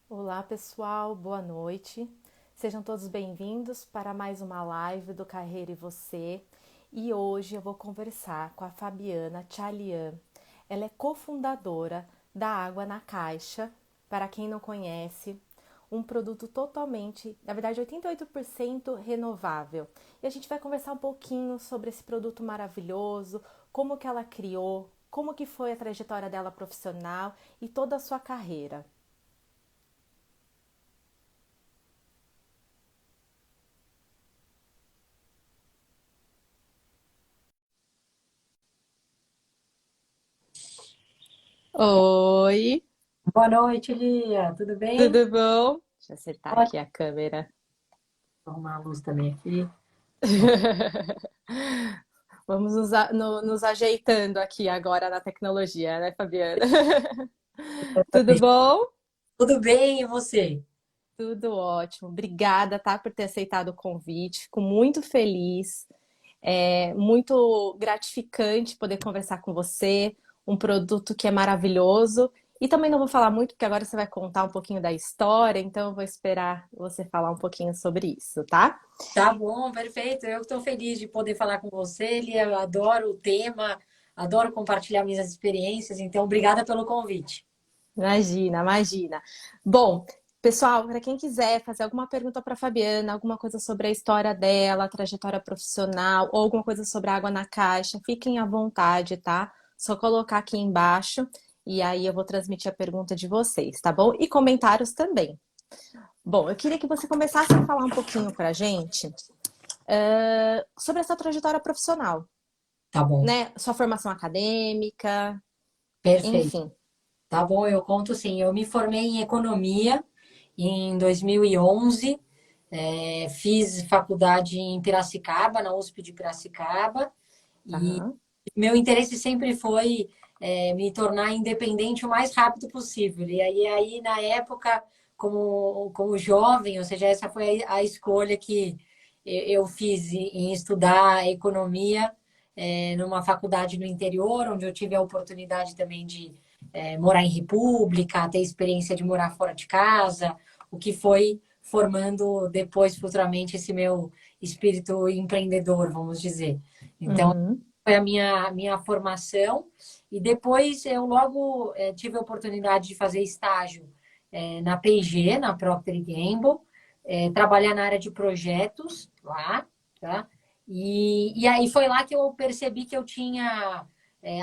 Olá pessoal, boa noite. Sejam todos bem-vindos para mais uma live do Carreira e Você. E hoje eu vou conversar com a Fabiana Tchalian. Ela é cofundadora da Água na Caixa. Para quem não conhece, um produto totalmente, na verdade 88% renovável. E a gente vai conversar um pouquinho sobre esse produto maravilhoso, como que ela criou, como que foi a trajetória dela profissional e toda a sua carreira. Oi, Boa noite, Lia. Tudo bem? tudo bom? Deixa eu acertar aqui Ótimo. a câmera. Vou arrumar a luz também aqui. Vamos nos ajeitando aqui agora na tecnologia, né, Fabiana? Tudo bom? Tudo bem, e você? Tudo ótimo. Obrigada, tá, por ter aceitado o convite. Fico muito feliz. É muito gratificante poder conversar com você. Um produto que é maravilhoso. E também não vou falar muito, porque agora você vai contar um pouquinho da história, então eu vou esperar você falar um pouquinho sobre isso, tá? Tá bom, perfeito. Eu estou feliz de poder falar com você, Lia. Eu adoro o tema, adoro compartilhar minhas experiências, então obrigada pelo convite. Imagina, imagina. Bom, pessoal, para quem quiser fazer alguma pergunta para Fabiana, alguma coisa sobre a história dela, a trajetória profissional, ou alguma coisa sobre a água na caixa, fiquem à vontade, tá? Só colocar aqui embaixo e aí eu vou transmitir a pergunta de vocês, tá bom? E comentários também. Bom, eu queria que você começasse a falar um pouquinho para a gente sobre essa trajetória profissional, Tá bom, né? Sua formação acadêmica, perfeito. enfim. Tá bom, eu conto sim. Eu me formei em economia em 2011. Fiz faculdade em Piracicaba, na USP de Piracicaba. E Aham. meu interesse sempre foi me tornar independente o mais rápido possível. E aí na época, como jovem, ou seja, essa foi a escolha que eu fiz em estudar economia numa faculdade no interior, onde eu tive a oportunidade também de morar em república, ter experiência de morar fora de casa, o que foi formando depois, futuramente, esse meu espírito empreendedor, vamos dizer. Então, Uhum. foi a minha formação. E depois eu logo tive a oportunidade de fazer estágio na P&G, na Procter Gamble, trabalhar na área de projetos lá, tá? E aí foi lá que eu percebi que eu tinha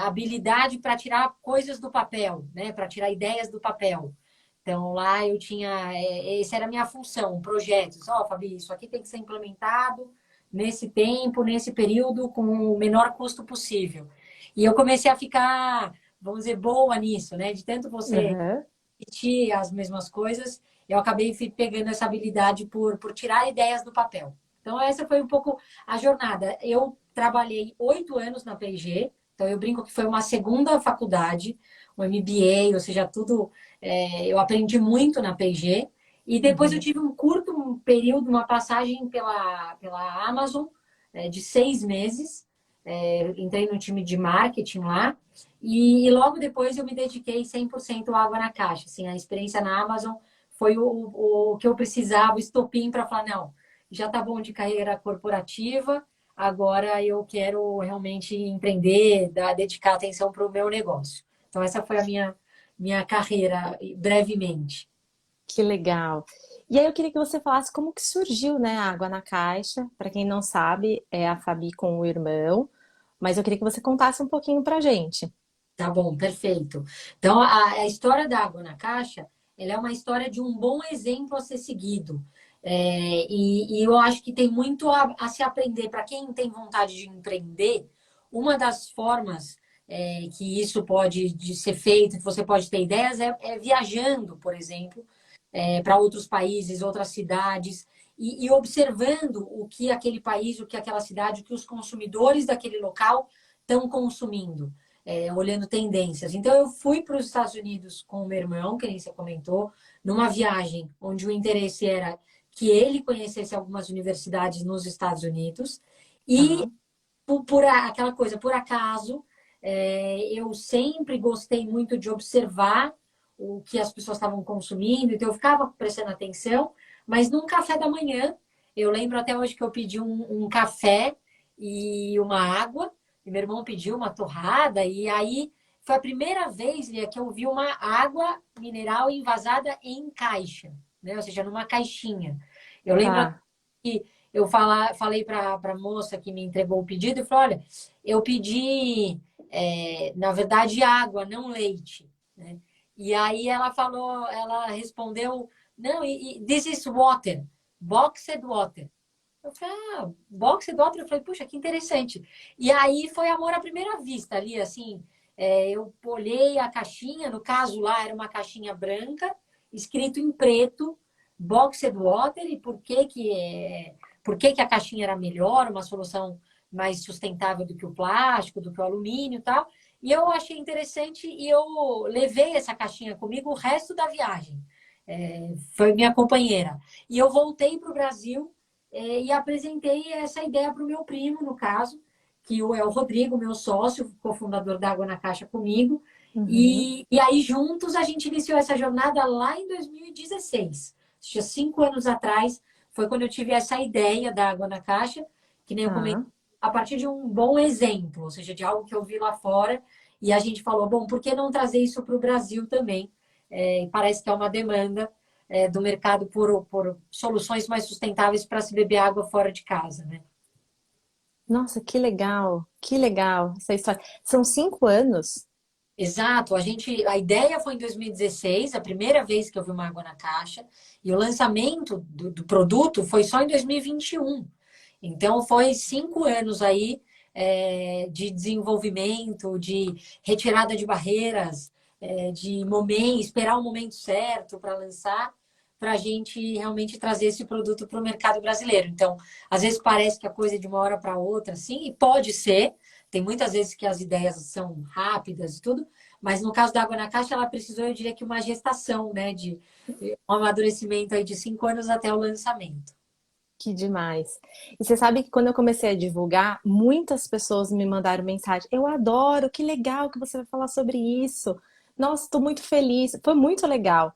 habilidade para tirar coisas do papel, né? Para tirar ideias do papel. Então lá eu tinha, essa era a minha função, projetos. Ó, Fabi, isso aqui tem que ser implementado nesse tempo, nesse período, com o menor custo possível. E eu comecei a ficar, vamos dizer, boa nisso, né? De tanto você Aham. repetir as mesmas coisas, eu acabei pegando essa habilidade por tirar ideias do papel. Então, essa foi um pouco a jornada. Eu trabalhei 8 anos na P&G, então eu brinco que foi uma segunda faculdade, um MBA, ou seja, tudo. Eu aprendi muito na P&G. E depois eu Uhum. tive um curto período, uma passagem pela Amazon, de 6 meses. Entrei no time de marketing lá. E logo depois eu me dediquei 100% à água na caixa. Assim, a experiência na Amazon foi o que eu precisava, o estopim para falar, não, já tá bom de carreira corporativa, agora eu quero realmente empreender, dedicar atenção para o meu negócio. Então, essa foi a minha carreira, brevemente. Que legal. E aí eu queria que você falasse como que surgiu, né, a Água na Caixa. Para quem não sabe, é a Fabi com o irmão, mas eu queria que você contasse um pouquinho pra gente. Tá bom, perfeito. Então, a história da água na caixa, ela é uma história de um bom exemplo a ser seguido. E eu acho que tem muito a se aprender. Para quem tem vontade de empreender, uma das formas que isso pode de ser feito, que você pode ter ideias, é viajando, por exemplo, para outros países, outras cidades, e observando o que aquele país, o que aquela cidade, o que os consumidores daquele local estão consumindo, olhando tendências. Então, eu fui para os Estados Unidos com o meu irmão, que nem você comentou, numa viagem onde o interesse era que ele conhecesse algumas universidades nos Estados Unidos, e Tá. aquela coisa, por acaso, eu sempre gostei muito de observar o que as pessoas estavam consumindo, então eu ficava prestando atenção, mas num café da manhã, eu lembro até hoje que eu pedi um café e uma água, e meu irmão pediu uma torrada, e aí foi a primeira vez, Lia, que eu vi uma água mineral envasada em caixa, né? Ou seja, numa caixinha. Eu lembro Tá. que falei para a moça que me entregou o pedido e falei, olha, eu pedi, na verdade, água, não leite, né? E aí ela respondeu, não, this is water, boxed water. Eu falei, boxed water? Eu falei, puxa, que interessante. E aí foi amor à primeira vista ali, assim, eu olhei a caixinha, no caso lá era uma caixinha branca, escrito em preto, boxed water, e por que a caixinha era melhor, uma solução mais sustentável do que o plástico, do que o alumínio e tal. E eu achei interessante e eu levei essa caixinha comigo o resto da viagem. Foi minha companheira. E eu voltei para o Brasil e apresentei essa ideia para o meu primo, no caso, que é o Rodrigo, meu sócio, cofundador da Água na Caixa comigo. Uhum. E aí, juntos, a gente iniciou essa jornada lá em 2016. Tinha 5 anos atrás, foi quando eu tive essa ideia da Água na Caixa, que nem eu comentei, Tá. a partir de um bom exemplo, ou seja, de algo que eu vi lá fora. E a gente falou, bom, por que não trazer isso para o Brasil também? Parece que é uma demanda do mercado por soluções mais sustentáveis para se beber água fora de casa, né? Nossa, que legal essa história. São 5 anos? Exato, a ideia foi em 2016, a primeira vez que eu vi uma água na caixa, e o lançamento do produto foi só em 2021. Então, foi 5 anos aí de desenvolvimento, de retirada de barreiras, de momento, esperar o momento certo para lançar, para a gente realmente trazer esse produto para o mercado brasileiro. Então, às vezes parece que a coisa é de uma hora para outra, sim, e pode ser. Tem muitas vezes que as ideias são rápidas e tudo, mas no caso da água na caixa, ela precisou, eu diria que uma gestação, né, de um amadurecimento aí de 5 anos até o lançamento. Que demais. E você sabe que quando eu comecei a divulgar, muitas pessoas me mandaram mensagem. Eu adoro, que legal que você vai falar sobre isso. Nossa, estou muito feliz. Foi muito legal.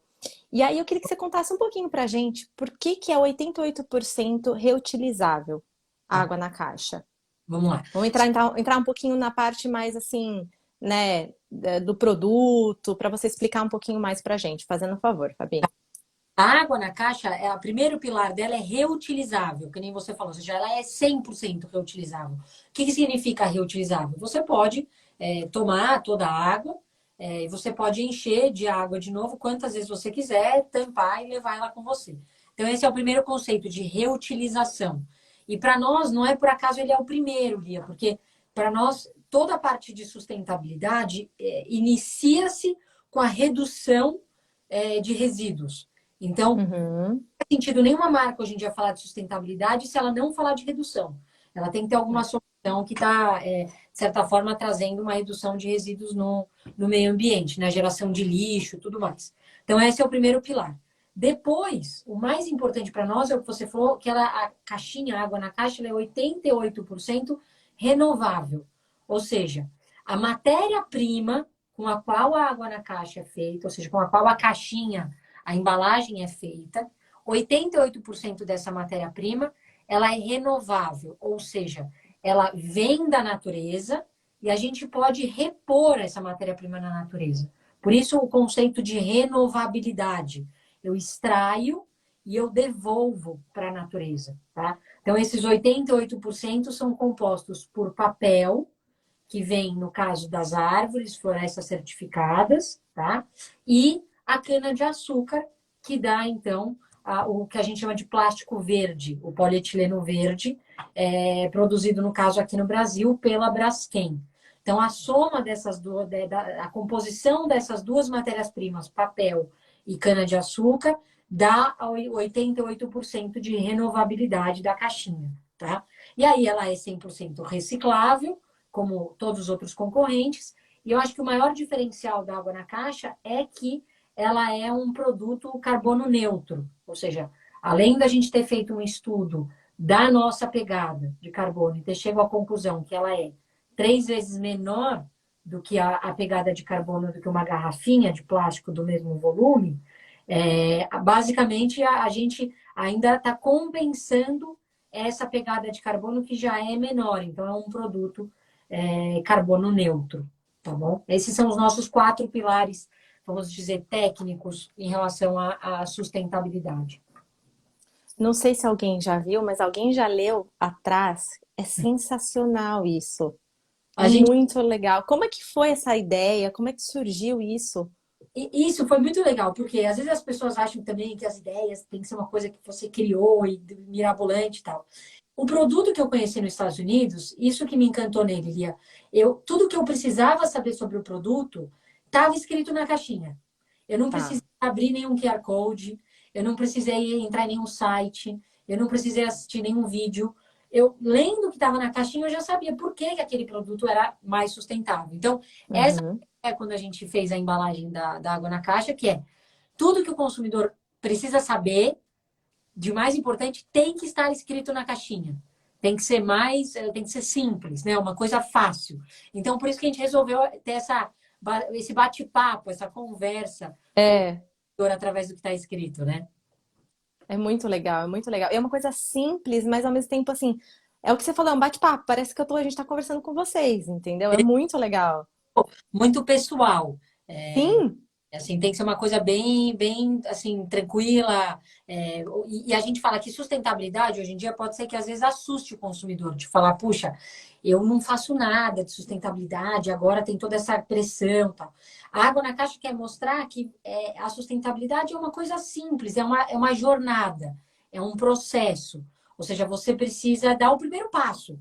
E aí eu queria que você contasse um pouquinho pra gente por que que é 88% reutilizável a Tá, água na caixa. vamos lá. Vamos entrar um pouquinho na parte mais assim, né, do produto, para você explicar um pouquinho mais pra gente, fazendo um favor, Fabi. A água na caixa, o primeiro pilar dela é reutilizável, que nem você falou, ou seja, ela é 100% reutilizável. O que significa reutilizável? Você pode tomar toda a água e você pode encher de água de novo quantas vezes você quiser, tampar e levar ela com você. Então, esse é o primeiro conceito de reutilização. E para nós, não é por acaso ele é o primeiro, Lia, porque para nós, toda a parte de sustentabilidade inicia-se com a redução de resíduos. Então, Uhum. faz sentido nenhuma marca hoje em dia falar de sustentabilidade se ela não falar de redução. Ela tem que ter alguma solução que está, de certa forma, trazendo uma redução de resíduos no meio ambiente, na geração de lixo e tudo mais. Então, esse é o primeiro pilar. Depois, o mais importante para nós é o que você falou, que a caixinha, a água na caixa, ela é 88% renovável. Ou seja, a matéria-prima com a qual a água na caixa é feita, ou seja, com a qual a caixinha, a embalagem é feita, 88% dessa matéria-prima, ela é renovável, ou seja, ela vem da natureza e a gente pode repor essa matéria-prima na natureza. Por isso o conceito de renovabilidade. Eu extraio e eu devolvo para a natureza, tá? Então esses 88% são compostos por papel, que vem no caso das árvores, florestas certificadas, tá? E a cana-de-açúcar, que dá, então, o que a gente chama de plástico verde, o polietileno verde, produzido, no caso, aqui no Brasil, pela Braskem. Então, a soma dessas duas, a composição dessas duas matérias-primas, papel e cana-de-açúcar, dá 88% de renovabilidade da caixinha, tá? E aí ela é 100% reciclável, como todos os outros concorrentes. E eu acho que o maior diferencial da água na caixa é que ela é um produto carbono neutro, ou seja, além da gente ter feito um estudo da nossa pegada de carbono e ter chegado à conclusão que ela é 3 vezes menor do que a pegada de carbono do que uma garrafinha de plástico do mesmo volume, basicamente a gente ainda está compensando essa pegada de carbono que já é menor. Então, é um produto carbono neutro, tá bom? Esses são os nossos 4 pilares, vamos dizer, técnicos em relação à sustentabilidade. Não sei se alguém já viu, mas alguém já leu atrás? É sensacional isso. É A gente muito legal. Como é que foi essa ideia? Como é que surgiu isso? E isso foi muito legal, porque às vezes as pessoas acham também que as ideias têm que ser uma coisa que você criou e mirabolante e tal. O produto que eu conheci nos Estados Unidos, isso que me encantou nele, Lia, tudo que eu precisava saber sobre o produto estava escrito na caixinha. Eu não Tá. precisei abrir nenhum QR Code, eu não precisei entrar em nenhum site, eu não precisei assistir nenhum vídeo. Eu, lendo o que estava na caixinha, eu já sabia por que que aquele produto era mais sustentável. Então, essa Uhum. é quando a gente fez a embalagem da água na caixa, que é tudo que o consumidor precisa saber, de mais importante, tem que estar escrito na caixinha. Tem que ser tem que ser simples, né? Uma coisa fácil. Então, por isso que a gente resolveu ter esse bate-papo, essa conversa com o É, consumidor através do que está escrito, né? é muito legal, é muito legal. E é uma coisa simples, mas ao mesmo tempo, assim, é o que você falou, é um bate-papo. Parece que a gente tá conversando com vocês, entendeu? É muito legal. Muito pessoal. Sim, Assim, tem que ser uma coisa bem, assim, tranquila. E a gente fala que sustentabilidade, hoje em dia, pode ser que às vezes assuste o consumidor, de falar, puxa, eu não faço nada de sustentabilidade, agora tem toda essa pressão, tal. A Água na Caixa quer mostrar que a sustentabilidade é uma coisa simples, é uma jornada, é um processo. Ou seja, você precisa dar o primeiro passo.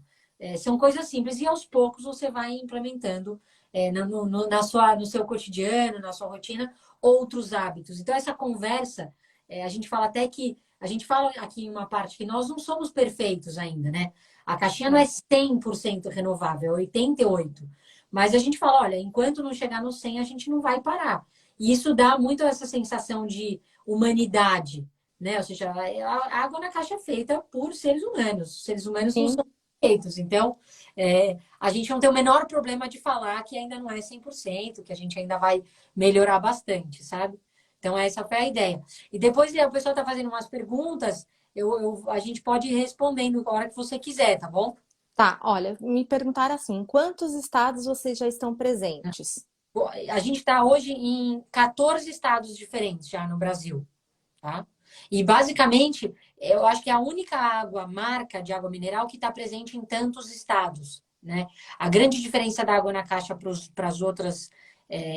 São coisas simples e aos poucos você vai implementando no seu cotidiano, na sua rotina, outros hábitos. Então, essa conversa, a gente fala até que, a gente fala aqui em uma parte que nós não somos perfeitos ainda, né? A caixinha não é é. 100% renovável, é 88%. Mas a gente fala, olha, enquanto não chegar no 100, a gente não vai parar. E isso dá muito essa sensação de humanidade, né? Ou seja, a água na caixa é feita por seres humanos. Os seres humanos não Sim. são perfeitos. Então, a gente não tem o menor problema de falar que ainda não é 100%, que a gente ainda vai melhorar bastante, sabe? Então, essa foi a ideia. E depois o pessoal está fazendo umas perguntas, a gente pode ir respondendo na hora que você quiser, tá bom? Tá, olha, me perguntaram assim, em quantos estados vocês já estão presentes? A gente está hoje em 14 estados diferentes já no Brasil, tá? E basicamente, eu acho que é a única marca de água mineral que está presente em tantos estados, né? A grande diferença da água na caixa para as outras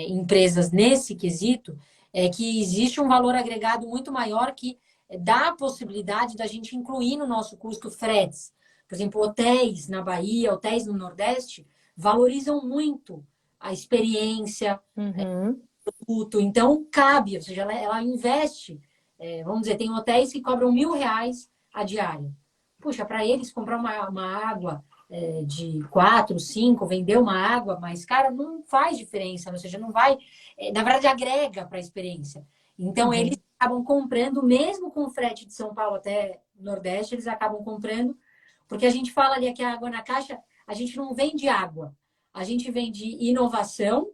empresas nesse quesito é que existe um valor agregado muito maior que dá a possibilidade da gente incluir no nosso custo fretes. Por exemplo, hotéis na Bahia, hotéis no Nordeste, valorizam muito a experiência, Uhum, produto. Então, cabe, ou seja, ela investe. Vamos dizer, tem hotéis que cobram R$ 1.000 a diária. Puxa, para eles comprar uma água de 4, 5, vender uma água mais cara, não faz diferença, ou seja, não vai. Na verdade, agrega para a experiência. Então, eles uhum. acabam comprando, mesmo com o frete de São Paulo até Nordeste, eles acabam comprando, porque a gente fala ali que a água na caixa, a gente não vende água, a gente vende inovação,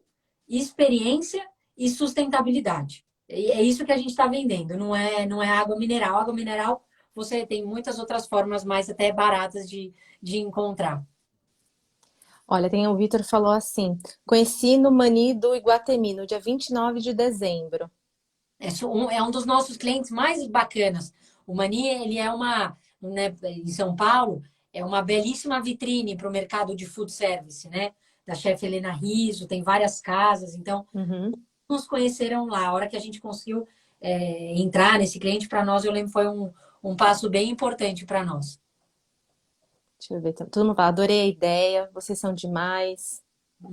experiência e sustentabilidade. É isso que a gente está vendendo, não é água mineral. Água mineral você tem muitas outras formas mais até baratas de encontrar. Olha, tem o Vitor falou assim: conheci no Mani do Iguatemi no dia 29 de dezembro. É um dos nossos clientes mais bacanas. O Mani, ele é né, em São Paulo, é uma belíssima vitrine para o mercado de food service, né? Da chefe Helena Riso, tem várias casas, então Uhum. nos conheceram lá. A hora que a gente conseguiu entrar nesse cliente, para nós, eu lembro, foi um passo bem importante para nós. Deixa eu ver. Todo mundo fala, adorei a ideia, vocês são demais.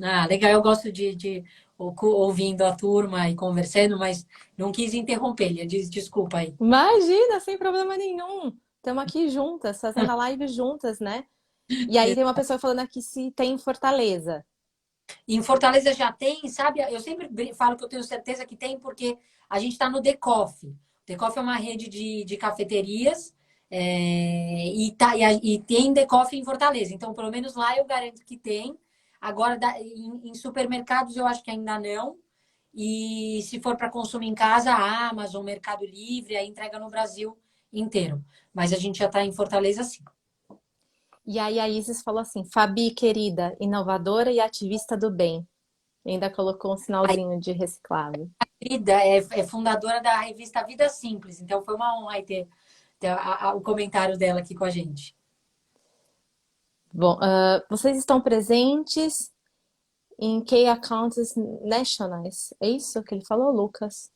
Ah, legal, eu gosto de ouvindo a turma e conversando, mas não quis interromper, Lia, desculpa aí. Imagina, sem problema nenhum. Estamos aqui juntas, fazendo a live juntas, né? E aí tem uma pessoa falando aqui se tem em Fortaleza. Em Fortaleza já tem, sabe? Eu sempre falo que eu tenho certeza que tem, porque a gente está no Decoff. O Decoff é uma rede de cafeterias e tem Decoff em Fortaleza. Então, pelo menos lá eu garanto que tem. Agora, em supermercados, eu acho que ainda não. E se for para consumir em casa, a Amazon, Mercado Livre, a entrega no Brasil inteiro. Mas a gente já está em Fortaleza, sim. E aí a Isis falou assim: Fabi, querida, inovadora e ativista do bem. E ainda colocou um A sinalzinho de reciclável. Frida é fundadora da revista Vida Simples, então foi uma honra aí ter o comentário dela aqui com a gente. Bom, vocês estão presentes em Key Accounts Nationals. É isso que ele falou, Lucas?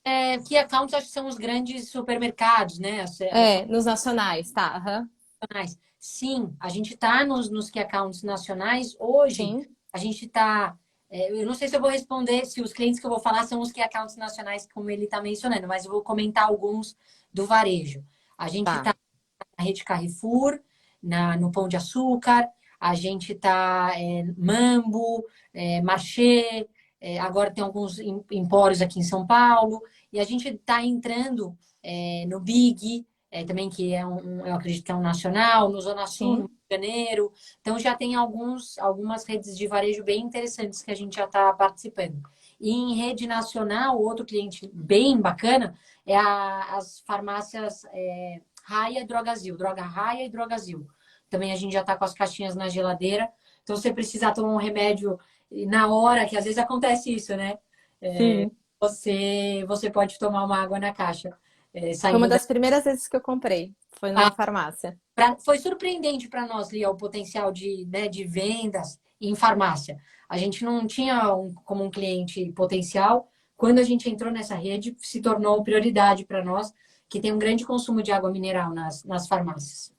Key accounts acho que são os grandes supermercados, né? As É, nos nacionais, tá. Aham. nacionais. Sim, a gente está nos key accounts nacionais. Hoje, Sim, a gente está. Eu não sei se eu vou responder se os clientes que eu vou falar são os key accounts nacionais, como ele está mencionando, mas eu vou comentar alguns do varejo. A gente tá. está na rede Carrefour, no Pão de Açúcar, a gente está Mambo, Marché, agora tem alguns empórios aqui em São Paulo, e a gente está entrando no Big, também que eu acredito que é um nacional, no Zona Sul, no Rio Sim. de Janeiro. Então já tem algumas redes de varejo bem interessantes que a gente já está participando. E em rede nacional, outro cliente bem bacana é as farmácias Raia e Drogazil, Droga Raia e Drogazil. Também a gente já está com as caixinhas na geladeira. Então, se você precisar tomar um remédio na hora, que às vezes acontece isso, né? Sim. Você pode tomar uma água na caixa, Foi uma saindo da. das primeiras vezes que eu comprei. Foi numa farmácia. Foi surpreendente para nós, Lia, o potencial de vendas em farmácia. A gente não tinha como um cliente potencial. Quando a gente entrou nessa rede, se tornou prioridade para nós, que tem um grande consumo de água mineral nas farmácias.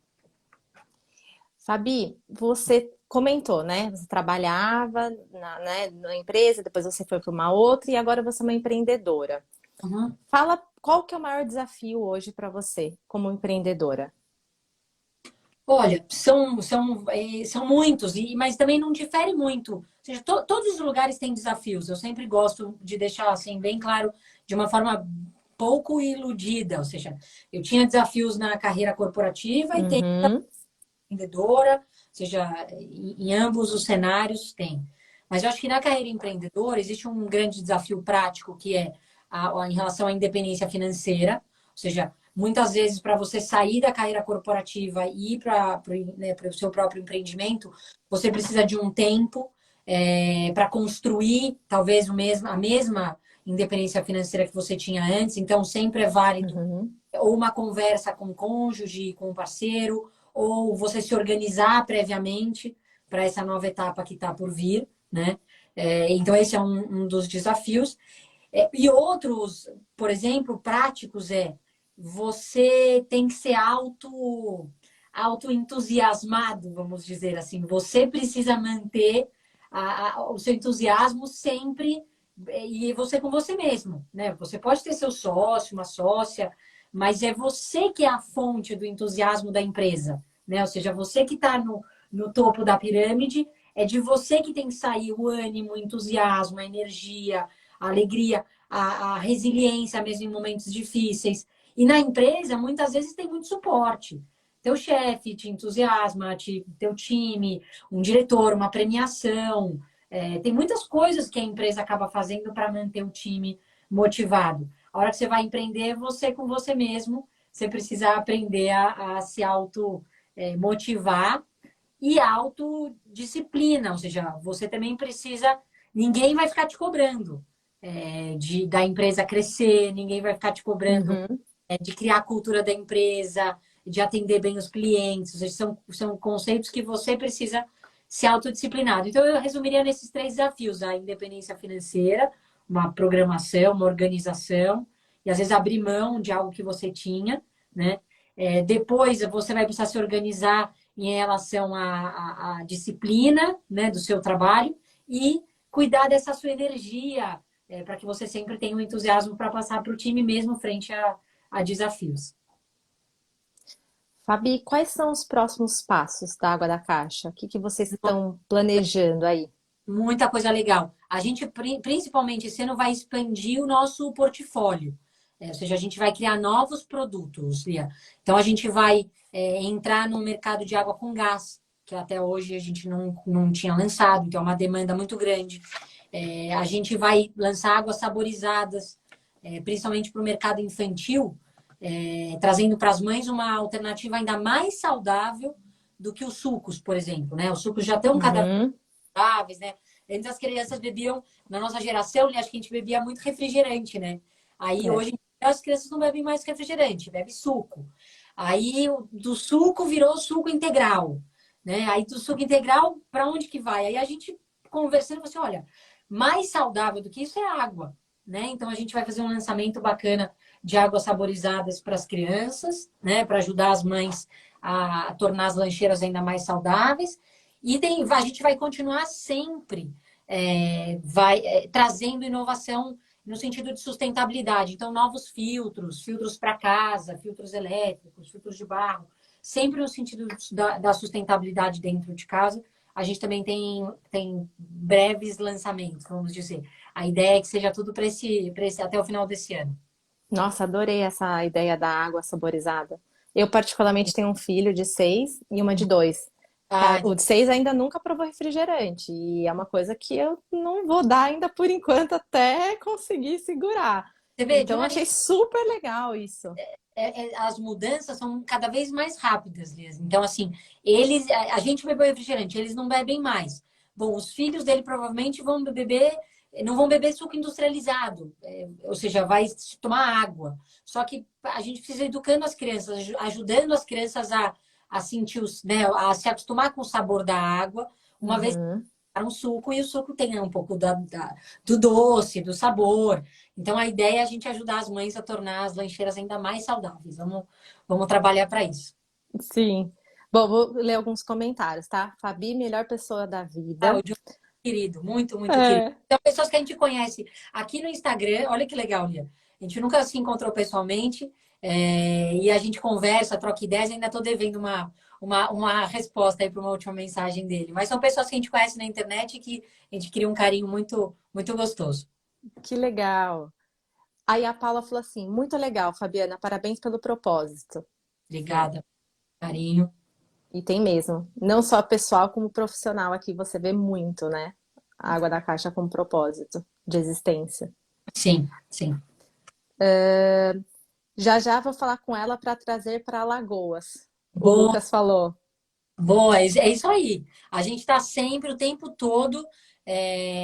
Fabi, você comentou, né? Você trabalhava na empresa, depois você foi para uma outra e agora você é uma empreendedora. Uhum. Fala qual que é o maior desafio hoje para você como empreendedora? Olha, são muitos, mas também não difere muito. Ou seja, todos os lugares têm desafios. Eu sempre gosto de deixar assim bem claro, de uma forma pouco iludida. Ou seja, eu tinha desafios na carreira corporativa e tenho Uhum, empreendedora, ou seja, em ambos os cenários tem. Mas eu acho que na carreira empreendedora existe um grande desafio prático que é em relação à independência financeira, ou seja, muitas vezes para você sair da carreira corporativa e ir para o seu próprio empreendimento, você precisa de um tempo para construir talvez a mesma independência financeira que você tinha antes. Então, sempre é válido uhum, ou uma conversa com o cônjuge, com o parceiro, ou você se organizar previamente para essa nova etapa que está por vir, né? Então, esse é um dos desafios. E outros, por exemplo, práticos você tem que ser auto-entusiasmado, vamos dizer assim. Você precisa manter o seu entusiasmo sempre e você com você mesmo, né? Você pode ter seu sócio, uma sócia, mas é você que é a fonte do entusiasmo da empresa, né? Ou seja, você que está no topo da pirâmide, é de você que tem que sair o ânimo, o entusiasmo, a energia, a alegria, a resiliência mesmo em momentos difíceis. E na empresa, muitas vezes tem muito suporte. Teu chefe te entusiasma, teu time, um diretor, uma premiação. Tem muitas coisas que a empresa acaba fazendo para manter o time motivado. A hora que você vai empreender, você com você mesmo, você precisa aprender a se auto motivar e autodisciplina, ou seja, você também precisa, ninguém vai ficar te cobrando da empresa crescer, ninguém vai ficar te cobrando uhum. de criar a cultura da empresa, de atender bem os clientes, ou seja, são conceitos que você precisa ser autodisciplinado. Então, eu resumiria nesses três desafios: a independência financeira, uma programação, uma organização, e às vezes abrir mão de algo que você tinha, né? Depois, você vai precisar se organizar em relação à disciplina, né, do seu trabalho e cuidar dessa sua energia, para que você sempre tenha um entusiasmo para passar para o time mesmo frente a desafios. Fabi, quais são os próximos passos da Água da Caixa? O que que vocês estão planejando aí? Muita coisa legal. A gente, principalmente esse ano, vai expandir o nosso portfólio. Ou seja, a gente vai criar novos produtos, Lia. Então, a gente vai entrar no mercado de água com gás. que até hoje a gente não tinha lançado, então é uma demanda muito grande. A gente vai lançar águas saborizadas, principalmente para o mercado infantil, trazendo para as mães uma alternativa ainda mais saudável do que os sucos, por exemplo, né? Os sucos já estão cada vez Uhum. mais saudáveis, né? Antes as crianças bebiam, na nossa geração, né, acho que a gente bebia muito refrigerante, né? Aí É. hoje as crianças não bebem mais refrigerante, bebe suco. Aí do suco virou suco integral, né? Aí do suco integral, para onde que vai? Aí a gente conversando, assim, olha, mais saudável do que isso é água, né? Então a gente vai fazer um lançamento bacana de águas saborizadas para as crianças, né? Para ajudar as mães a tornar as lancheiras ainda mais saudáveis. E a gente vai continuar sempre trazendo inovação no sentido de sustentabilidade. Então, novos filtros, filtros para casa, filtros elétricos, filtros de barro, sempre no sentido da sustentabilidade dentro de casa. A gente também tem breves lançamentos, vamos dizer. A ideia é que seja tudo para esse até o final desse ano. Nossa, adorei essa ideia da água saborizada. Eu, particularmente, tenho um filho de 6 e uma de 2. Ah, O de 6 ainda nunca provou refrigerante. E é uma coisa que eu não vou dar ainda por enquanto até conseguir segurar. você vê, de Então, um eu ano achei super legal isso. as mudanças são cada vez mais rápidas, Liz. Então, assim, a gente bebeu refrigerante, eles não bebem mais. Bom, os filhos dele provavelmente não vão beber suco industrializado, ou seja, vai tomar água. Só que a gente precisa ir educando as crianças, ajudando as crianças a sentir, né, a se acostumar com o sabor da água, uma vez Uhum. um suco e o suco tem um pouco do doce, do sabor. Então, a ideia é a gente ajudar as mães a tornar as lancheiras ainda mais saudáveis. Vamos trabalhar para isso. Sim. Bom, vou ler alguns comentários, tá? Fabi, melhor pessoa da Ah, vida. o de um querido, muito, muito querido. É. São pessoas que a gente conhece aqui no Instagram. Olha que legal, Lia. A gente nunca se encontrou pessoalmente, e a gente conversa, troca ideias. Ainda estou devendo uma resposta aí para uma última mensagem dele. Mas são pessoas que a gente conhece na internet e que a gente cria um carinho muito, muito gostoso. Que legal. Aí a Paula falou assim: muito legal, Fabiana, parabéns pelo propósito. É, Obrigada, carinho. e tem mesmo. Não só pessoal, como profissional aqui você vê muito, né? A água da caixa com propósito de existência. Sim, sim. Já já vou falar com ela para trazer para Alagoas. O Boa, Lucas falou. boa, é isso aí. A gente está sempre, o tempo todo,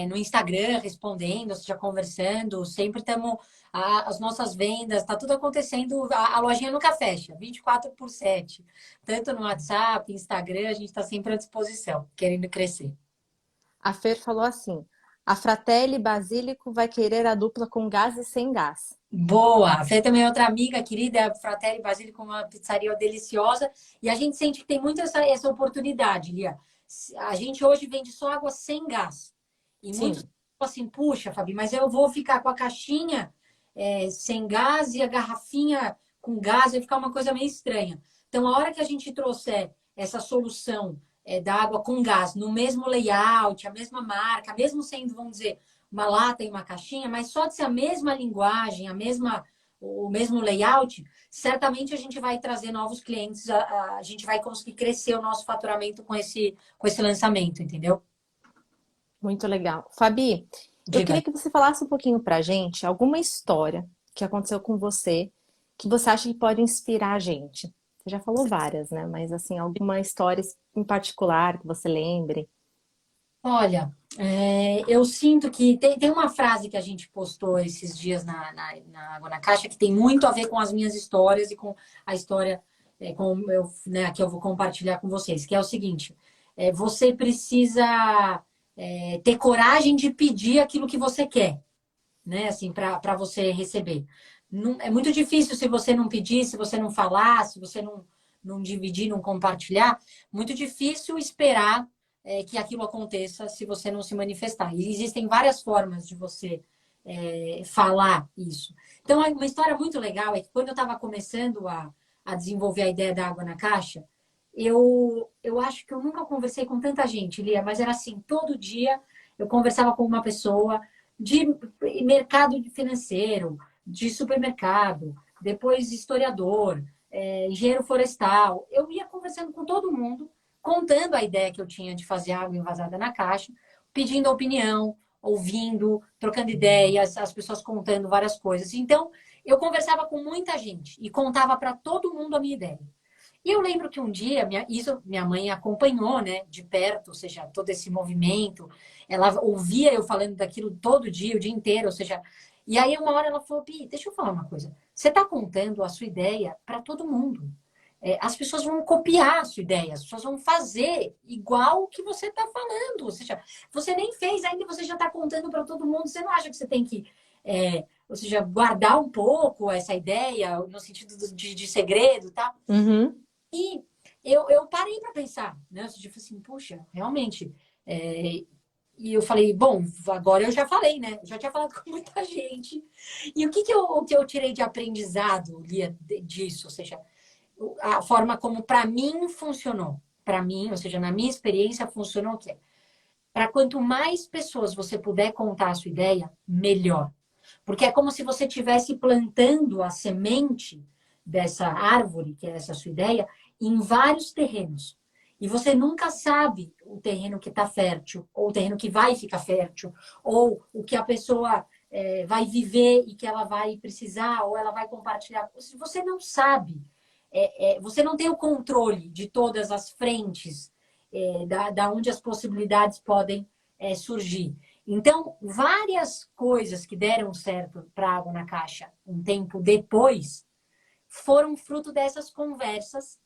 no Instagram, respondendo, seja conversando, sempre estamos. As nossas vendas, está tudo acontecendo. A lojinha nunca fecha, 24/7. Tanto no WhatsApp, Instagram, a gente está sempre à disposição, querendo crescer. A Fer falou assim: a Fratelli Basílico vai querer a dupla com gás e sem gás. Boa! A Fê também é outra amiga querida, a Fratelli Basílico, com uma pizzaria deliciosa. E a gente sente que tem muito essa oportunidade, Lia. A gente hoje vende só água sem gás. E muitos Sim, falam assim, puxa, Fabi, mas eu vou ficar com a caixinha sem gás e a garrafinha com gás, vai ficar uma coisa meio estranha. Então, a hora que a gente trouxer essa solução da água com gás no mesmo layout, a mesma marca, mesmo sendo, vamos dizer, uma lata e uma caixinha, mas só de ser a mesma linguagem, o mesmo layout, certamente a gente vai trazer novos clientes, a gente vai conseguir crescer o nosso faturamento com esse lançamento, entendeu? muito legal. Fabi, eu Diga. queria que você falasse um pouquinho pra gente alguma história que aconteceu com você que você acha que pode inspirar a gente. Você já falou várias, né? Mas assim, alguma história em particular que você lembre. Olha, eu sinto que tem uma frase que a gente postou esses dias na Água na Caixa que tem muito a ver com as minhas histórias e com a história que eu vou compartilhar com vocês, que é o seguinte: você precisa ter coragem de pedir aquilo que você quer, né? Assim, para você receber. É muito difícil se você não pedir, se você não falar, se você não dividir, não compartilhar. Muito difícil esperar que aquilo aconteça se você não se manifestar. E existem várias formas de você falar isso. Então, uma história muito legal é que quando eu estava começando a desenvolver a ideia da água na caixa, eu acho que eu nunca conversei com tanta gente, Lia, mas era assim, todo dia eu conversava com uma pessoa de mercado financeiro, de supermercado, depois historiador, engenheiro florestal. Eu ia conversando com todo mundo contando a ideia que eu tinha de fazer água envasada na caixa, pedindo opinião, ouvindo, trocando ideias, as pessoas contando várias coisas. Então, eu conversava com muita gente e contava para todo mundo a minha ideia. E eu lembro que um dia, minha mãe acompanhou, né, de perto, ou seja, todo esse movimento. Ela ouvia eu falando daquilo todo dia, o dia inteiro, ou seja. E aí, uma hora ela falou: Bi, deixa eu falar uma coisa. Você está contando a sua ideia para todo mundo. As pessoas vão copiar a sua ideia, as pessoas vão fazer igual o que você está falando. Ou seja, você nem fez ainda, você já está contando para todo mundo. Você não acha que você tem que, ou seja, guardar um pouco essa ideia, no sentido de segredo, tá? Uhum. E eu parei para pensar, né? Eu falei assim, puxa, realmente. E eu falei, bom, agora eu já falei, né? Eu já tinha falado com muita gente. E o que eu tirei de aprendizado, Lia, disso? Ou seja, a forma como para mim funcionou. Para mim, ou seja, na minha experiência, funcionou o quê? Para quanto mais pessoas você puder contar a sua ideia, melhor. Porque é como se você estivesse plantando a semente dessa árvore, que é essa sua ideia, em vários terrenos. E você nunca sabe o terreno que está fértil, ou o terreno que vai ficar fértil, ou o que a pessoa vai viver e que ela vai precisar, ou ela vai compartilhar. Você não sabe. Você não tem o controle de todas as frentes da onde as possibilidades podem surgir. Então, várias coisas que deram certo para a Água na Caixa um tempo depois foram fruto dessas conversas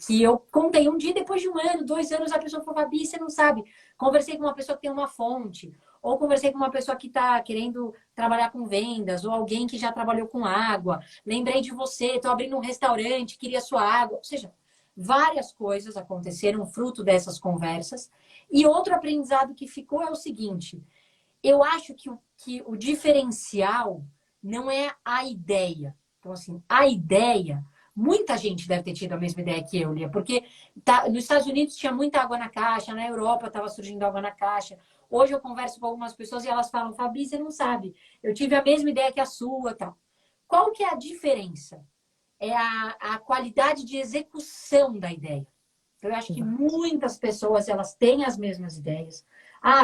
que eu contei um dia, depois de 1 ano, 2 anos, a pessoa falou: Fabi, você não sabe. Conversei com uma pessoa que tem uma fonte, ou conversei com uma pessoa que está querendo trabalhar com vendas, ou alguém que já trabalhou com água. Lembrei de você, estou abrindo um restaurante, queria sua água. Ou seja, várias coisas aconteceram fruto dessas conversas. E outro aprendizado que ficou é o seguinte: eu acho que o diferencial não é a ideia. Então, assim, a ideia, muita gente deve ter tido a mesma ideia que eu, Lia, porque nos Estados Unidos tinha muita água na caixa, na Europa estava surgindo água na caixa. Hoje eu converso com algumas pessoas e elas falam: Fabi, você não sabe, eu tive a mesma ideia que a sua, tal. Qual que é a diferença? É a qualidade de execução da ideia. Eu acho que muitas pessoas elas têm as mesmas ideias.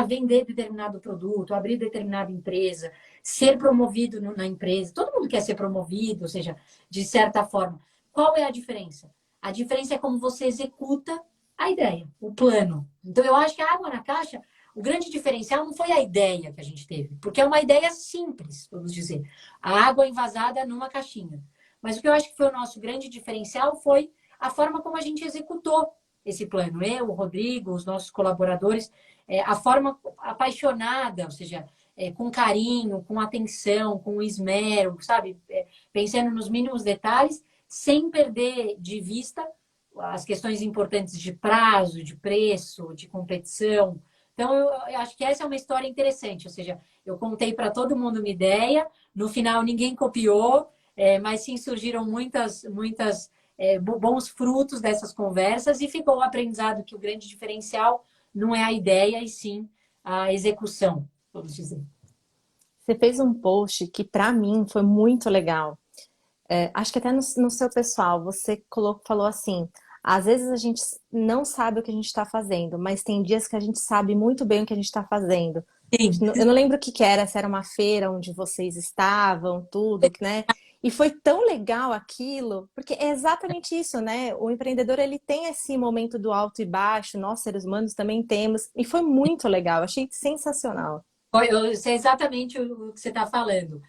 Vender determinado produto, abrir determinada empresa, ser promovido na empresa. Todo mundo quer ser promovido, ou seja, de certa forma. Qual é a diferença? A diferença é como você executa a ideia, o plano. Então, eu acho que a água na caixa, o grande diferencial não foi a ideia que a gente teve, porque é uma ideia simples, vamos dizer. A água envasada numa caixinha. Mas o que eu acho que foi o nosso grande diferencial foi a forma como a gente executou esse plano. Eu, o Rodrigo, os nossos colaboradores, a forma apaixonada, ou seja, com carinho, com atenção, com esmero, sabe? Pensando nos mínimos detalhes, sem perder de vista as questões importantes de prazo, de preço, de competição. Então, eu acho que essa é uma história interessante, ou seja, eu contei para todo mundo uma ideia, no final ninguém copiou, mas sim surgiram muitas bons frutos dessas conversas e ficou o aprendizado que o grande diferencial não é a ideia e sim a execução, vamos dizer. Você fez um post que para mim foi muito legal. Acho que até no seu pessoal você falou assim: às vezes a gente não sabe o que a gente está fazendo, mas tem dias que a gente sabe muito bem o que a gente está fazendo. Sim. Eu não lembro o que era, se era uma feira onde vocês estavam, tudo, né? E foi tão legal aquilo, porque é exatamente isso, né? O empreendedor, ele tem esse momento do alto e baixo, nós seres humanos também temos, e foi muito legal, achei sensacional. Eu sei exatamente o que você está falando.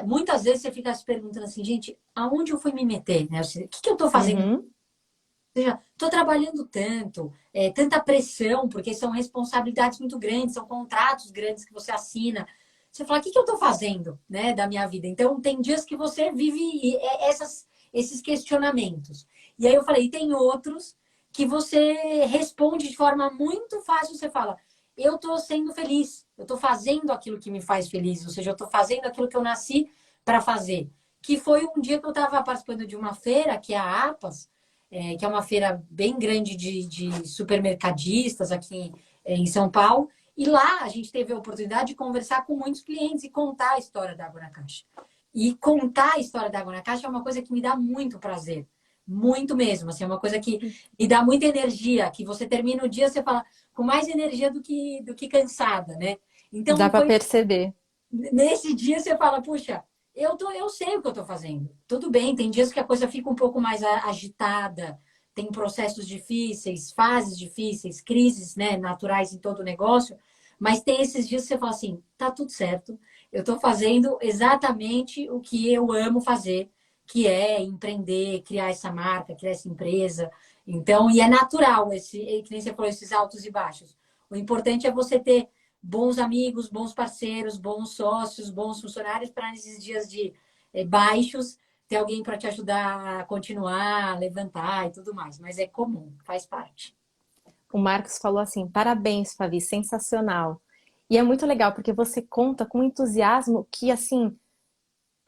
Muitas vezes você fica se perguntando assim, gente, aonde eu fui me meter? Né? O que eu estou fazendo? Uhum. Ou seja, estou trabalhando tanto, tanta pressão, porque são responsabilidades muito grandes, são contratos grandes que você assina. Você fala: o que eu estou fazendo, né, da minha vida? Então, tem dias que você vive esses questionamentos. E aí eu falei: e tem outros que você responde de forma muito fácil. Você fala: eu estou sendo feliz, eu estou fazendo aquilo que me faz feliz, ou seja, eu estou fazendo aquilo que eu nasci para fazer. Que foi um dia que eu estava participando de uma feira, que é a APAS, que é uma feira bem grande de supermercadistas aqui em São Paulo. E lá a gente teve a oportunidade de conversar com muitos clientes e contar a história da Água na Caixa. E contar a história da Água na Caixa é uma coisa que me dá muito prazer. muito mesmo. Assim, é uma coisa que me dá muita energia, que você termina o dia, você fala com mais energia do que cansada, né? Dá Então, para foi perceber. nesse dia você fala, puxa, eu sei o que eu estou fazendo. Tudo bem, tem dias que a coisa fica um pouco mais agitada, tem processos difíceis, fases difíceis, crises, né, naturais em todo o negócio, mas tem esses dias que você fala assim, tá tudo certo, eu estou fazendo exatamente o que eu amo fazer, que é empreender, criar essa marca, criar essa empresa. Então, e é natural esse, que nem você falou, esses altos e baixos. O importante é você ter bons amigos, bons parceiros, bons sócios, bons funcionários para nesses dias de baixos ter alguém para te ajudar a continuar, a levantar e tudo mais. Mas é comum, faz parte. O Marcos falou assim: parabéns, Fabi, sensacional. E é muito legal porque você conta com um entusiasmo que, assim,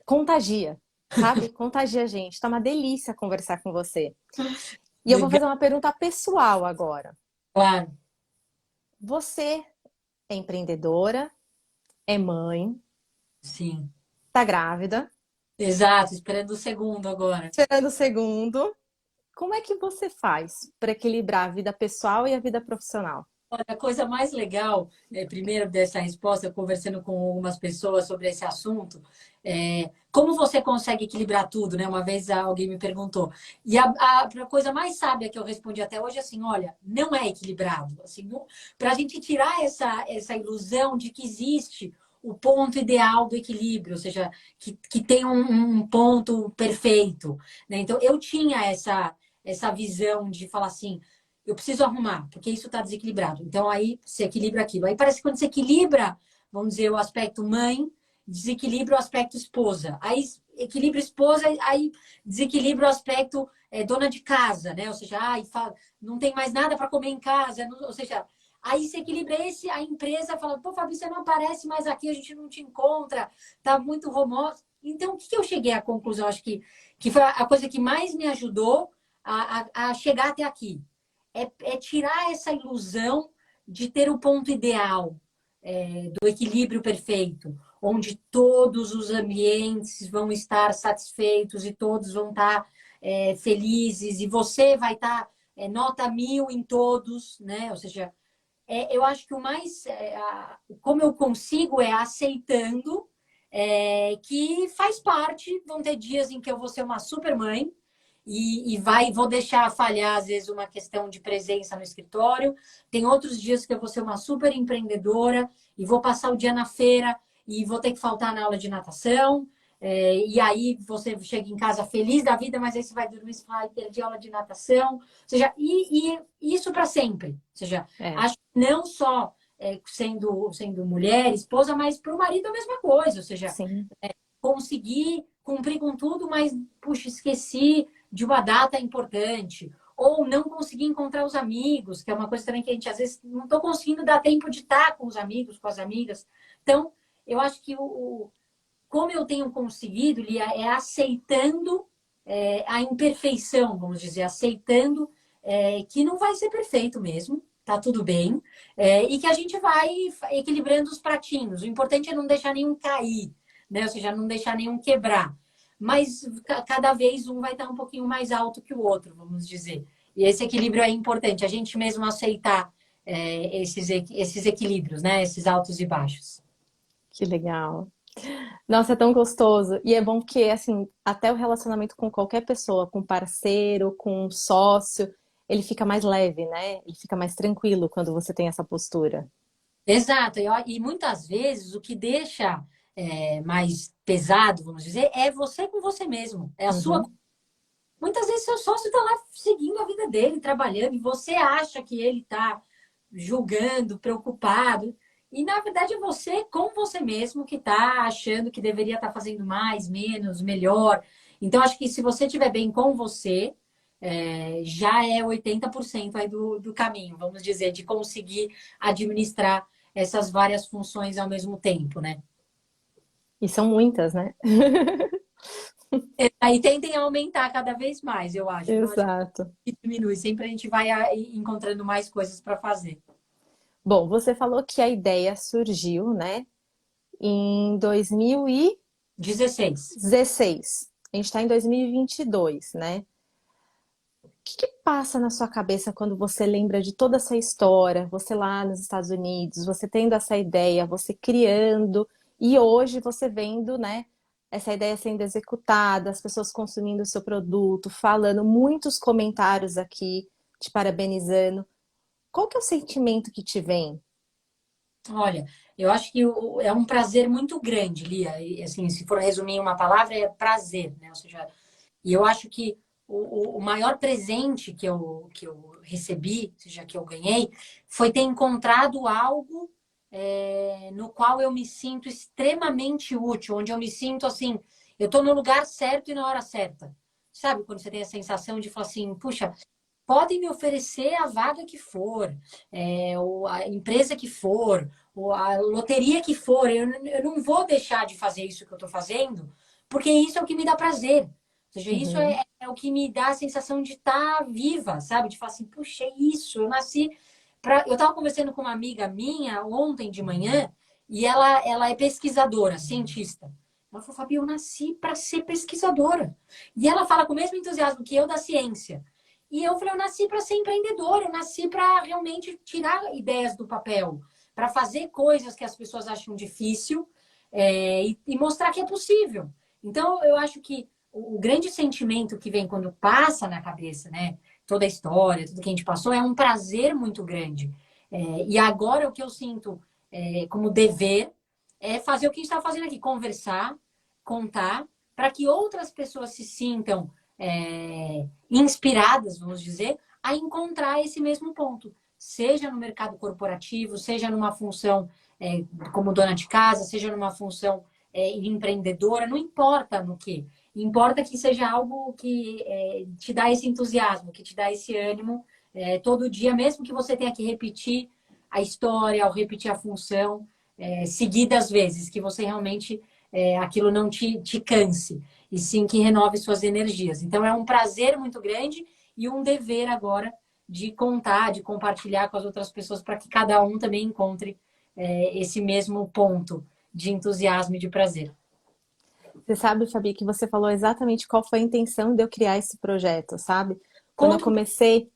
contagia, sabe? Contagia a gente. Tá uma delícia conversar com você. E eu vou Legal, fazer uma pergunta pessoal agora. claro. Você é empreendedora, é mãe, Sim. tá grávida, Exato, esperando o segundo agora. esperando o segundo. Como é que você faz para equilibrar a vida pessoal e a vida profissional? Olha, a coisa mais legal, primeiro dessa resposta, conversando com algumas pessoas sobre esse assunto, como você consegue equilibrar tudo, né? Uma vez alguém me perguntou. E a coisa mais sábia que eu respondi até hoje é assim, olha, não é equilibrado. Assim, para a gente tirar essa ilusão de que existe o ponto ideal do equilíbrio, ou seja, que tem um ponto perfeito, né? Então, eu tinha essa visão de falar assim, eu preciso arrumar, porque isso está desequilibrado. Então, aí se equilibra aquilo. Aí parece que quando você equilibra, vamos dizer, o aspecto mãe, desequilibra o aspecto esposa. Aí equilibra esposa, aí desequilibra o aspecto dona de casa, né? Ou seja, ai, não tem mais nada para comer em casa. Ou seja, aí se equilibra esse, a empresa fala, pô, Fabi, você não aparece mais aqui, a gente não te encontra, tá muito home office. Então, o que eu cheguei à conclusão? Acho que foi a coisa que mais me ajudou a chegar até aqui é tirar essa ilusão de ter o ponto ideal, do equilíbrio perfeito, onde todos os ambientes vão estar satisfeitos e todos vão estar felizes, e você vai estar nota 1000 em todos, né? Ou seja, eu acho que o mais. Como eu consigo é aceitando que faz parte, vão ter dias em que eu vou ser uma super mãe, vou deixar falhar, às vezes, uma questão de presença no escritório. Tem outros dias que eu vou ser uma super empreendedora e vou passar o dia na feira e vou ter que faltar na aula de natação. E aí você chega em casa feliz da vida, mas aí você vai dormir e fala, perdi aula de natação. Ou seja, e isso para sempre. Ou seja, É, acho que não só sendo mulher, esposa, mas para o marido a mesma coisa. Ou seja, sim. conseguir cumprir com tudo, mas, puxa, esqueci de uma data importante. Ou não consegui encontrar os amigos, que é uma coisa também que a gente, às vezes, não estou conseguindo dar tempo de estar com os amigos, com as amigas. Então, eu acho que como eu tenho conseguido, Lia, é aceitando a imperfeição, vamos dizer, aceitando que não vai ser perfeito mesmo, tá tudo bem, e que a gente vai equilibrando os pratinhos. O importante é não deixar nenhum cair, né? Ou seja, não deixar nenhum quebrar. Mas cada vez um vai estar um pouquinho mais alto que o outro, vamos dizer. E esse equilíbrio é importante, a gente mesmo aceitar esses equilíbrios, né? Esses altos e baixos. Que legal. Nossa, é tão gostoso. E é bom que, assim, até o relacionamento com qualquer pessoa, com parceiro, com sócio, ele fica mais leve, né? Ele fica mais tranquilo quando você tem essa postura. Exato, e muitas vezes o que deixa mais pesado, vamos dizer, é você com você mesmo, é a sua. Uhum. Muitas vezes seu sócio está lá seguindo a vida dele, trabalhando, e você acha que ele está julgando, preocupado, e na verdade é você com você mesmo que está achando que deveria estar fazendo mais, menos, melhor. Então, acho que se você estiver bem com você, já é 80% aí do caminho, vamos dizer, de conseguir administrar essas várias funções ao mesmo tempo, né? E são muitas, né? Aí tentem aumentar cada vez mais, eu acho. Não acho Exato. que diminui. Sempre a gente vai encontrando mais coisas para fazer. Bom, você falou que a ideia surgiu, né, em 2016. 16. A gente está em 2022, né? que passa na sua cabeça quando você lembra de toda essa história? Você lá nos Estados Unidos, você tendo essa ideia, você criando, e hoje você vendo, né, essa ideia sendo executada, as pessoas consumindo o seu produto, falando, muitos comentários aqui te parabenizando. Qual que é o sentimento que te vem? Olha, eu acho que é um prazer muito grande, Lia. E, assim, se for resumir em uma palavra, é prazer, né? Ou seja, e eu acho que o maior presente que eu recebi, seja, que eu ganhei, foi ter encontrado algo no qual eu me sinto extremamente útil, onde eu me sinto assim, eu estou no lugar certo e na hora certa. Sabe, quando você tem a sensação de falar assim, puxa, podem me oferecer a vaga que for, ou a empresa que for, ou a loteria que for, eu não vou deixar de fazer isso que eu estou fazendo, porque isso é o que me dá prazer. Ou seja, isso Uhum, é o que me dá a sensação de estar viva, sabe? De falar assim, puxa, é isso, eu nasci para. Eu estava conversando com uma amiga minha ontem de manhã, e ela é pesquisadora, cientista. Ela falou, Fabi, eu nasci para ser pesquisadora. E ela fala com o mesmo entusiasmo que eu da ciência. E eu falei, eu nasci para ser empreendedora, eu nasci para realmente tirar ideias do papel, para fazer coisas que as pessoas acham difícil, e mostrar que é possível. Então, eu acho que o grande sentimento que vem quando passa na cabeça, né? Toda a história, tudo que a gente passou, é um prazer muito grande. E agora o que eu sinto como dever é fazer o que a gente está fazendo aqui, conversar, contar, para que outras pessoas se sintam inspiradas, vamos dizer, a encontrar esse mesmo ponto. Seja no mercado corporativo, seja numa função como dona de casa, seja numa função empreendedora, não importa no que. Importa que seja algo que te dá esse entusiasmo, que te dá esse ânimo todo dia, mesmo que você tenha que repetir a história, ou repetir a função seguidas vezes, que você realmente aquilo não te canse, e sim que renove suas energias. Então é um prazer muito grande e um dever agora de contar, de compartilhar com as outras pessoas para que cada um também encontre esse mesmo ponto de entusiasmo e de prazer. Você sabe, Fabi, que você falou exatamente qual foi a intenção de eu criar esse projeto, sabe? Quando eu Conta um pouco. comecei,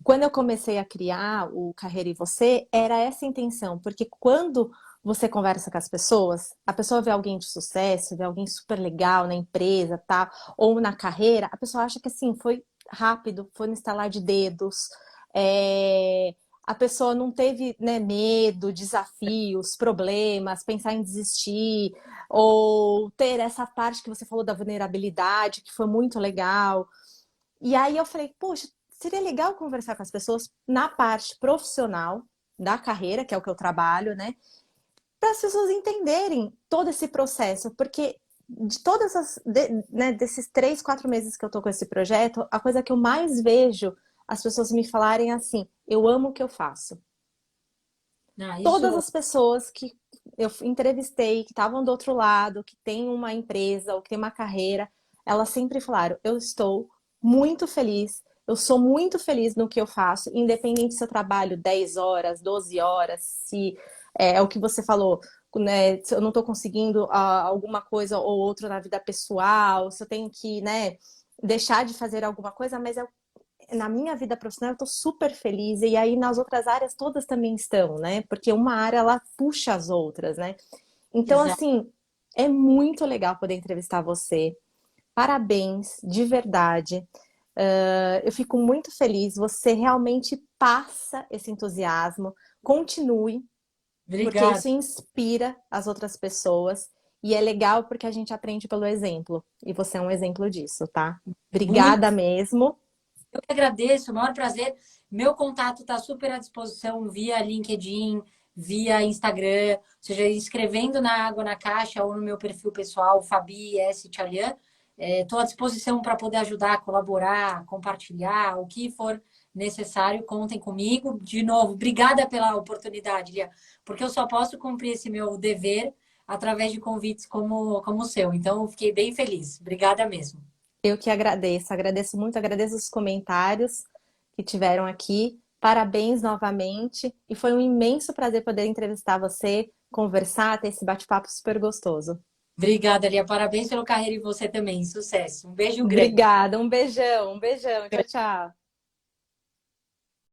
quando eu comecei a criar o Carreira e Você, era essa a intenção, porque quando você conversa com as pessoas, a pessoa vê alguém de sucesso, vê alguém super legal na empresa, tá? Ou na carreira, a pessoa acha que assim, foi rápido, foi no estalar de dedos, é, a pessoa não teve, né, medo, desafios, problemas, pensar em desistir, ou ter essa parte que você falou da vulnerabilidade, que foi muito legal. E aí eu falei, poxa, seria legal conversar com as pessoas na parte profissional da carreira, que é o que eu trabalho, né? Para as pessoas entenderem todo esse processo, porque de todas as, né, desses 3, 4 meses que eu tô com esse projeto, a coisa que eu mais vejo as pessoas me falarem é assim, eu amo o que eu faço. Ah, Todas isso, as pessoas que eu entrevistei, que estavam do outro lado, que têm uma empresa ou que têm uma carreira, elas sempre falaram: eu estou muito feliz, eu sou muito feliz no que eu faço, independente se eu trabalho 10 horas, 12 horas, se é o que você falou, né, se eu não estou conseguindo alguma coisa ou outra na vida pessoal, se eu tenho que, né, deixar de fazer alguma coisa, mas na minha vida profissional eu tô super feliz e aí nas outras áreas todas também estão, né? Porque uma área ela puxa as outras, né? Então exato. assim, é muito legal poder entrevistar você. Parabéns, de verdade. Eu fico muito feliz. Você realmente passa esse entusiasmo. Continue, porque Obrigada. isso inspira as outras pessoas. E é legal porque a gente aprende pelo exemplo. E você é um exemplo disso, tá? Muito. Obrigada mesmo. Eu que agradeço, o maior prazer. Meu contato está super à disposição via LinkedIn, via Instagram, ou seja, escrevendo na Água na Caixa ou no meu perfil pessoal, Fabi S. Tchalian. Estou à disposição para poder ajudar, colaborar, compartilhar, o que for necessário, contem comigo. De novo, obrigada pela oportunidade, Lia, porque eu só posso cumprir esse meu dever através de convites como o seu. Então, eu fiquei bem feliz. Obrigada mesmo. Eu que agradeço, agradeço muito, agradeço os comentários que tiveram aqui. Parabéns novamente e foi um imenso prazer poder entrevistar você, conversar, ter esse bate-papo super gostoso. Obrigada, Lia. Parabéns pelo carreira e você também. Sucesso. Um beijo grande. Obrigada, um beijão, tchau, tchau.